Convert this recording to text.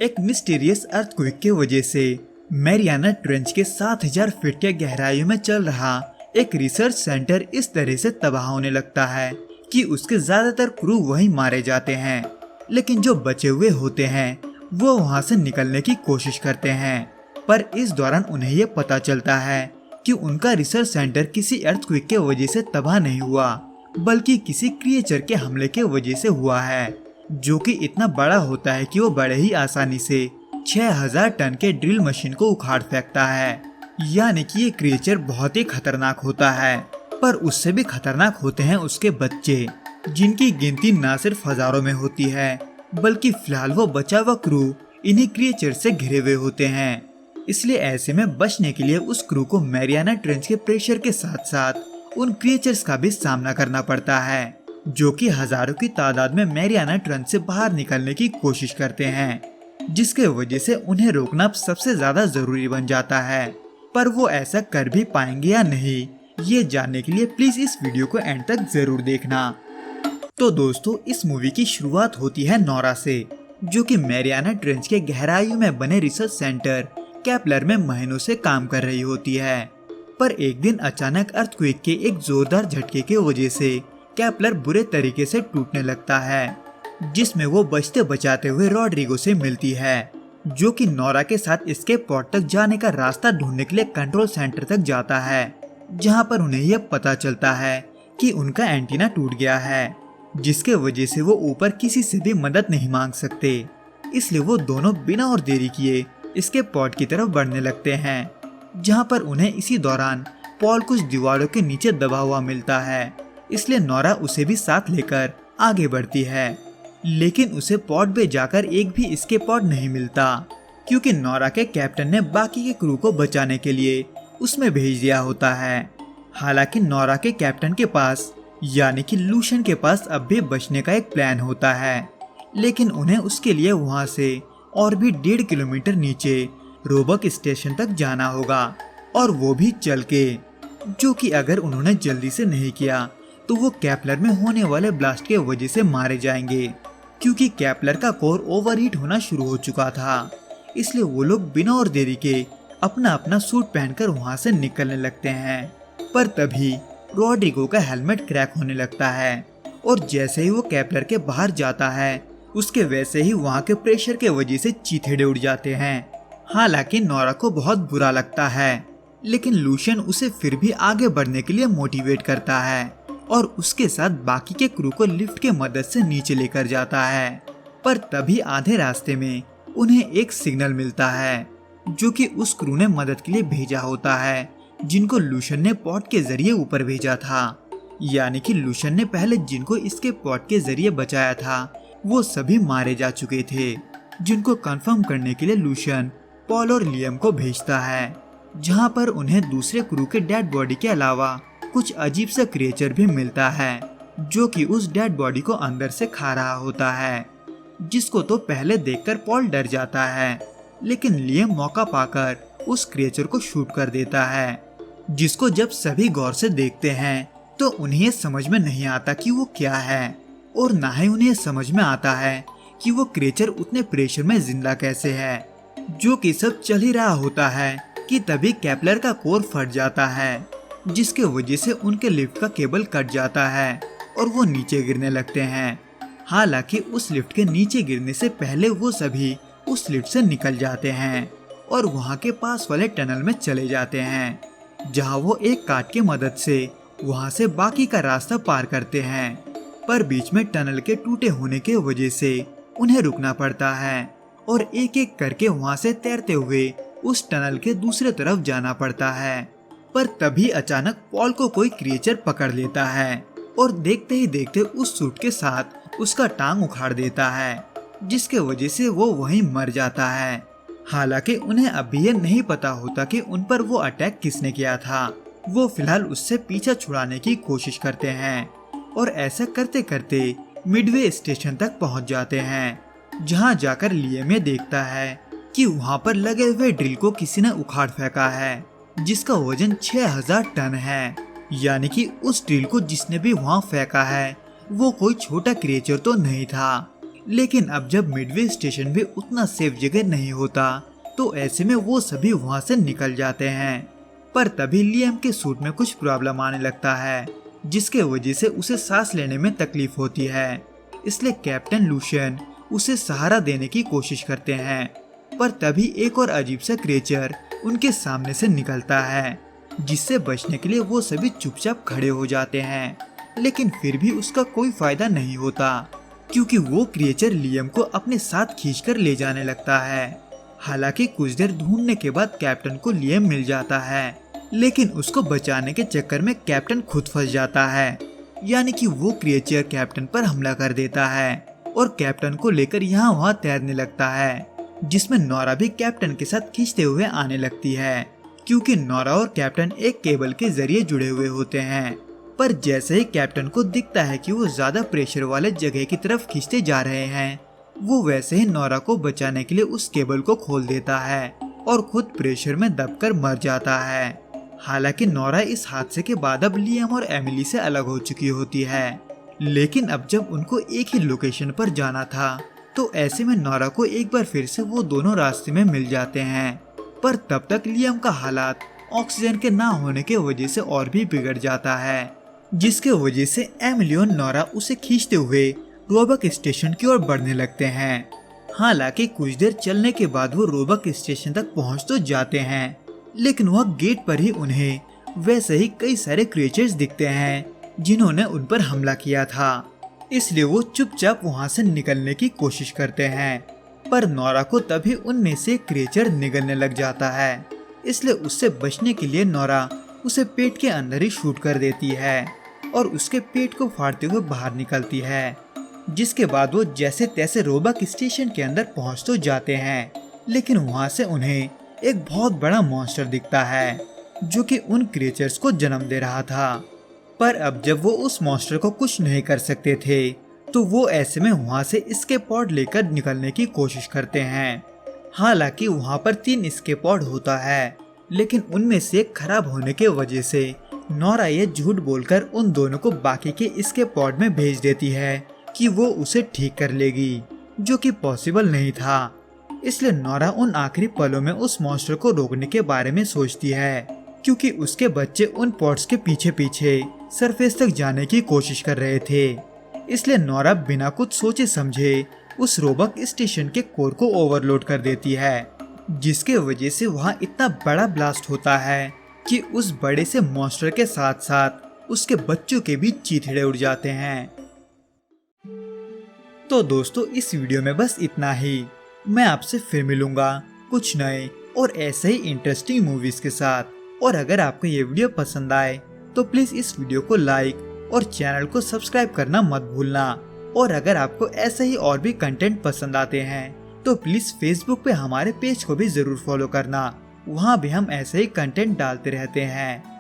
एक mysterious earthquake की वजह से मैरियाना ट्रेंच के 7000 फीट के गहराई में चल रहा एक रिसर्च सेंटर इस तरह से तबाह होने लगता है कि उसके ज्यादातर क्रू वहीं मारे जाते हैं। लेकिन जो बचे हुए होते हैं वो वहां से निकलने की कोशिश करते हैं, पर इस दौरान उन्हें ये पता चलता है कि उनका रिसर्च सेंटर किसी अर्थक्वेक के वजह से तबाह नहीं हुआ, बल्कि किसी क्रिएचर के हमले के वजह से हुआ है, जो कि इतना बड़ा होता है कि वो बड़े ही आसानी से 6000 टन के ड्रिल मशीन को उखाड़ फेंकता है। यानी कि ये क्रिएचर बहुत ही खतरनाक होता है, पर उससे भी खतरनाक होते हैं उसके बच्चे, जिनकी गिनती न सिर्फ हजारों में होती है, बल्कि फिलहाल वो बचा हुआ क्रू इन्हीं क्रिएचर से घिरे हुए होते हैं। इसलिए ऐसे में बचने के लिए उस क्रू को मैरियाना ट्रेंच के प्रेशर के साथ साथ उन क्रिएचर्स का भी सामना करना पड़ता है, जो कि हजारों की तादाद में मैरियाना ट्रेंच से बाहर निकलने की कोशिश करते हैं, जिसके वजह से उन्हें रोकना सबसे ज्यादा जरूरी बन जाता है। पर वो ऐसा कर भी पाएंगे या नहीं, ये जानने के लिए प्लीज इस वीडियो को एंड तक जरूर देखना। तो दोस्तों, इस मूवी की शुरुआत होती है नोरा से, जो कि मैरियाना ट्रेंच के गहराइयों में बने रिसर्च सेंटर केपलर में महीनों से काम कर रही होती है। पर एक दिन अचानक अर्थक्वेक के एक जोरदार झटके की वजह से केपलर बुरे तरीके से टूटने लगता है, जिसमें वो बचते बचाते हुए रॉड्रिगो से मिलती है, जो कि नोरा के साथ एस्केप पॉड तक जाने का रास्ता ढूंढने के लिए कंट्रोल सेंटर तक जाता है, जहां पर उन्हें यह पता चलता है कि उनका एंटीना टूट गया है, जिसके वजह से वो ऊपर किसी से भी मदद नहीं मांग सकते। इसलिए वो दोनों बिना और देरी किए एस्केप पॉड की तरफ बढ़ने लगते हैं, जहां पर उन्हें इसी दौरान पॉल कुछ दीवारों के नीचे दबा हुआ मिलता है। इसलिए नोरा उसे भी साथ लेकर आगे बढ़ती है, लेकिन उसे पॉड पे जाकर एक भी एस्केप पॉड नहीं मिलता, क्योंकि नोरा के कैप्टन ने बाकी के क्रू को बचाने के लिए उसमें भेज दिया होता है। हालांकि नोरा के कैप्टन के पास यानी कि लूशन के पास अब भी बचने का एक प्लान होता है, लेकिन उन्हें उसके लिए वहां से और भी 1.5 किलोमीटर नीचे रोबक स्टेशन तक जाना होगा, और वो भी चल के, जो कि अगर उन्होंने जल्दी से नहीं किया तो वो केपलर में होने वाले ब्लास्ट के वजह से मारे जाएंगे, क्योंकि केपलर का कोर ओवरहीट होना शुरू हो चुका था। इसलिए वो लोग बिना और देरी के अपना अपना सूट पहनकर वहां से निकलने लगते हैं। पर तभी रॉड्रिगो का हेलमेट क्रैक होने लगता है, और जैसे ही वो केपलर के बाहर जाता है, उसके वैसे ही वहाँ के प्रेशर के वजह से चीथड़े उड़ जाते हैं। हालांकि नोरा को बहुत बुरा लगता है, लेकिन लूशन उसे फिर भी आगे बढ़ने के लिए मोटिवेट करता है, और उसके साथ बाकी के क्रू को लिफ्ट के मदद से नीचे लेकर जाता है। पर तभी आधे रास्ते में उन्हें एक सिग्नल मिलता है, जो कि उस क्रू ने मदद के लिए भेजा होता है, जिनको लूशन ने पॉड के जरिए ऊपर भेजा था। यानी कि लूशन ने पहले जिनको इसके पॉड के जरिए बचाया था वो सभी मारे जा चुके थे, जिनको कंफर्म करने के लिए लूशन पॉल और लियम को भेजता है, जहां पर उन्हें दूसरे क्रू के डेड बॉडी के अलावा कुछ अजीब सा क्रिएचर भी मिलता है, जो कि उस डेड बॉडी को अंदर से खा रहा होता है, जिसको तो पहले देखकर पॉल डर जाता है, लेकिन लियम मौका पाकर उस क्रिएचर को शूट कर देता है, जिसको जब सभी गौर से देखते हैं तो उन्हें समझ में नहीं आता कि वो क्या है, और ना ही उन्हें समझ में आता है कि वो क्रिएचर उतने प्रेशर में जिंदा कैसे है। जो कि सब चल ही रहा होता है कि तभी केपलर का कोर फट जाता है, जिसके वजह से उनके लिफ्ट का केबल कट जाता है और वो नीचे गिरने लगते हैं। हालांकि उस लिफ्ट के नीचे गिरने से पहले वो सभी उस लिफ्ट से निकल जाते हैं और वहाँ के पास वाले टनल में चले जाते हैं, जहाँ वो एक कार्ट की मदद से वहाँ से बाकी का रास्ता पार करते हैं। पर बीच में टनल के टूटे होने के वजह से उन्हें रुकना पड़ता है और एक एक करके वहाँ से तैरते हुए उस टनल के दूसरे तरफ जाना पड़ता है। पर तभी अचानक पॉल को कोई क्रिएचर पकड़ लेता है और देखते ही देखते उस सूट के साथ उसका टांग उखाड़ देता है, जिसके वजह से वो वहीं मर जाता है। हालांकि उन्हें अभी ये नहीं पता होता कि उन पर वो अटैक किसने किया था। वो फिलहाल उससे पीछा छुड़ाने की कोशिश करते हैं और ऐसा करते करते मिडवे स्टेशन तक पहुंच जाते हैं, जहां जाकर लियम देखता है कि वहां पर लगे हुए ड्रिल को किसी ने उखाड़ फेंका है, जिसका वजन 6000 टन है। यानी कि उस ड्रिल को जिसने भी वहां फेंका है वो कोई छोटा क्रिएचर तो नहीं था। लेकिन अब जब मिडवे स्टेशन भी उतना सेफ जगह नहीं होता तो ऐसे में वो सभी वहाँ से निकल जाते हैं। पर तभी लियम के सूट में कुछ प्रॉब्लम आने लगता है, जिसके वजह से उसे सांस लेने में तकलीफ होती है। इसलिए कैप्टन लूशियन उसे सहारा देने की कोशिश करते हैं। पर तभी एक और अजीब सा क्रिएचर उनके सामने से निकलता है, जिससे बचने के लिए वो सभी चुपचाप खड़े हो जाते हैं। लेकिन फिर भी उसका कोई फायदा नहीं होता, क्योंकि वो क्रिएचर लियम को अपने साथ खींचकर ले जाने लगता है। हालांकि कुछ देर ढूंढने के बाद कैप्टन को लियम मिल जाता है, लेकिन उसको बचाने के चक्कर में कैप्टन खुद फंस जाता है। यानी कि वो क्रिएचर कैप्टन पर हमला कर देता है और कैप्टन को लेकर यहाँ वहाँ तैरने लगता है, जिसमें नोरा भी कैप्टन के साथ खींचते हुए आने लगती है, क्योंकि नोरा और कैप्टन एक केबल के जरिए जुड़े हुए होते हैं। पर जैसे ही कैप्टन को दिखता है कि वो ज्यादा प्रेशर वाले जगह की तरफ खींचते जा रहे हैं, वो वैसे ही नोरा को बचाने के लिए उस केबल को खोल देता है और खुद प्रेशर में दबकर मर जाता है। हालांकि नोरा इस हादसे के बाद अब लियम और एमिली से अलग हो चुकी होती है, लेकिन अब जब उनको एक ही लोकेशन पर जाना था तो ऐसे में नोरा को एक बार फिर से वो दोनों रास्ते में मिल जाते हैं। पर तब तक लियम का हालात ऑक्सीजन के ना होने के वजह से और भी बिगड़ जाता है, जिसके वजह से एमिली और नोरा उसे खींचते हुए रोबक स्टेशन की ओर बढ़ने लगते हैं। हालांकि कुछ देर चलने के बाद वो रोबक स्टेशन तक पहुंच तो जाते हैं, लेकिन वह गेट पर ही उन्हें वैसे ही कई सारे क्रिएचर्स दिखते हैं जिन्होंने उन पर हमला किया था। इसलिए वो चुपचाप वहां से निकलने की कोशिश करते हैं, पर नोरा को तभी उनमें से क्रिएचर निगलने लग जाता है। इसलिए उससे बचने के लिए नोरा उसे पेट के अंदर ही शूट कर देती है और उसके पेट को फाड़ते हुए बाहर निकलती है। जिसके बाद वो जैसे तैसे रोबक स्टेशन के अंदर पहुंच तो जाते हैं, लेकिन वहां से उन्हें एक बहुत बड़ा मॉन्स्टर दिखता है जो कि उन क्रिएचर्स को जन्म दे रहा था। पर अब जब वो उस मॉन्स्टर को कुछ नहीं कर सकते थे तो वो ऐसे में वहां से एस्केप पॉड लेकर निकलने की कोशिश करते हैं। हालांकि वहां पर 3 एस्केप पॉड होता है, लेकिन उनमें से एक खराब होने के वजह से नोरा ये झूठ बोलकर उन दोनों को बाकी के एस्केप पॉड में भेज देती है कि वो उसे ठीक कर लेगी, जो कि पॉसिबल नहीं था। इसलिए नोरा उन आखिरी पलों में उस मॉन्स्टर को रोकने के बारे में सोचती है, क्योंकि उसके बच्चे उन पॉड्स के पीछे पीछे सरफेस तक जाने की कोशिश कर रहे थे। इसलिए नोरा बिना कुछ सोचे समझे उस रोबक स्टेशन के कोर को ओवरलोड कर देती है, जिसके वजह से वहाँ इतना बड़ा ब्लास्ट होता है कि उस बड़े से मॉन्स्टर के साथ साथ उसके बच्चों के भी चीथड़े उड़ जाते हैं। तो दोस्तों, इस वीडियो में बस इतना ही। मैं आपसे फिर मिलूंगा कुछ नए और ऐसे ही इंटरेस्टिंग मूवीज के साथ। और अगर आपको ये वीडियो पसंद आए तो प्लीज इस वीडियो को लाइक और चैनल को सब्सक्राइब करना मत भूलना। और अगर आपको ऐसे ही और भी कंटेंट पसंद आते हैं तो प्लीज फेसबुक पे हमारे पेज को भी जरूर फॉलो करना। वहाँ भी हम ऐसे ही कंटेंट डालते रहते हैं।